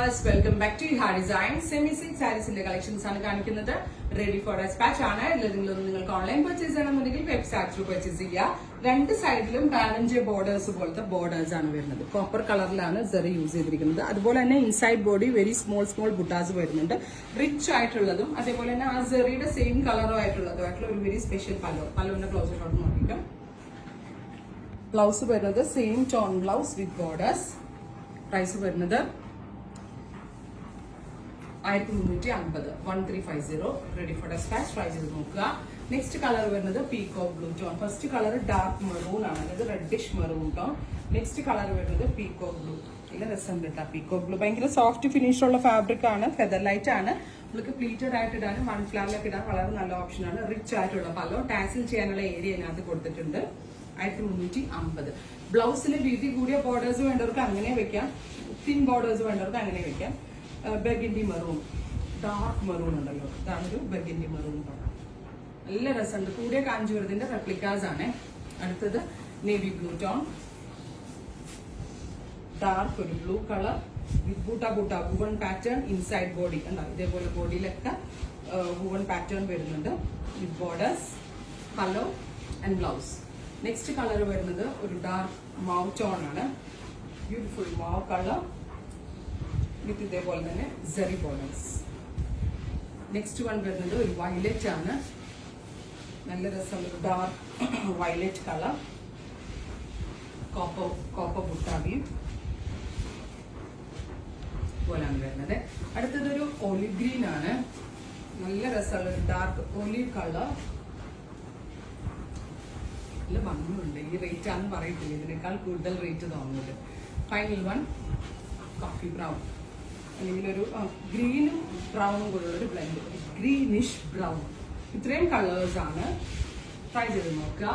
viewers, welcome back to Iha Design. Semi-silk sarees in the collections are ready for dispatch. Online purchase and website through purchase. Two sides balance borders borders copper color zari use inside body very small buttas rich zari same color very special pallu closer blouse the same tone blouse with borders. Price another 1350 ready for dispatch. Price is next color another peacock blue tone. First color dark maroon, another reddish maroon tone. Next color another peacock blue. Peacock blue bhayangara soft finish ulla fabric aanu, feather light aanu. Look pleated aayittu one flower like idan വളരെ നല്ല option ആണ്. Rich ആയിട്ടുള്ള പല്ലോ ടാസിൽ ചെയ്യാനുള്ള area ഇതിനകത്ത് കൊടുത്തിട്ടുണ്ട്. 1350. ബ്ലൗസിൽ വീതി കൂടിയ borders വേണ്ടവർക്ക് അങ്ങനെ വെക്കാം, തിൻ ബോർഡേഴ്സ് വേണ്ടവർക്ക് അങ്ങനെ വെക്കാം. ബർഗൻഡി മെറൂൺ, ഡാർക്ക് മെറൂൺ ഉണ്ടല്ലോ, ഇതാണൊരു ബർഗൻഡി മെറൂൺ. നല്ല രസമുണ്ട്. കൂടിയ കാഞ്ചീപുരത്തിന്റെ റെപ്ലിക്കാസ് ആണ്. അടുത്തത് നേവി ബ്ലൂ ടോൺ, ഡാർക്ക് ഒരു blue colour with buta woven pattern inside body ഉണ്ടാവും. ഇതേപോലെ ബോഡിയിലൊക്കെ വുവൺ പാറ്റേൺ വരുന്നുണ്ട് with borders, pallu and blouse. Next colour വരുന്നത് ഒരു ഡാർക്ക് മാവ് ടോൺ ആണ്. ബ്യൂട്ടിഫുൾ മാവ് കളർ വിത്ത് ഇതേപോലെ തന്നെ സെറി ബോർഡേഴ്സ്. നെക്സ്റ്റ് വൺ വരുന്നത് ഒരു വയലറ്റ് ആണ്. നല്ല രസം, ഒരു ഡാർക്ക് വയലറ്റ് കളർ, കോപ്പർ ബുട്ടാവി പോലാണ് വരുന്നത്. അടുത്തതൊരു ഒലിവ് ഗ്രീൻ ആണ്. നല്ല രസമുള്ള ഒരു ഡാർക്ക് ഒലിവ് കളർ. ഭംഗിയുണ്ട്. ഈ റേറ്റ് ആണെന്ന് പറയത്തില്ല, ഇതിനേക്കാൾ കൂടുതൽ റേറ്റ് തോന്നുന്നത്. ഫൈനൽ വൺ കോഫി ബ്രൗൺ, അല്ലെങ്കിൽ ഒരു ഗ്രീനും ബ്രൗണും കൂടെയുള്ള ഒരു ബ്ലെൻഡ്, ഗ്രീനിഷ് ബ്രൗൺ. ഇത്രയും കളേഴ്സ് ആണ്. ട്രൈ ചെയ്ത് നോക്കുക.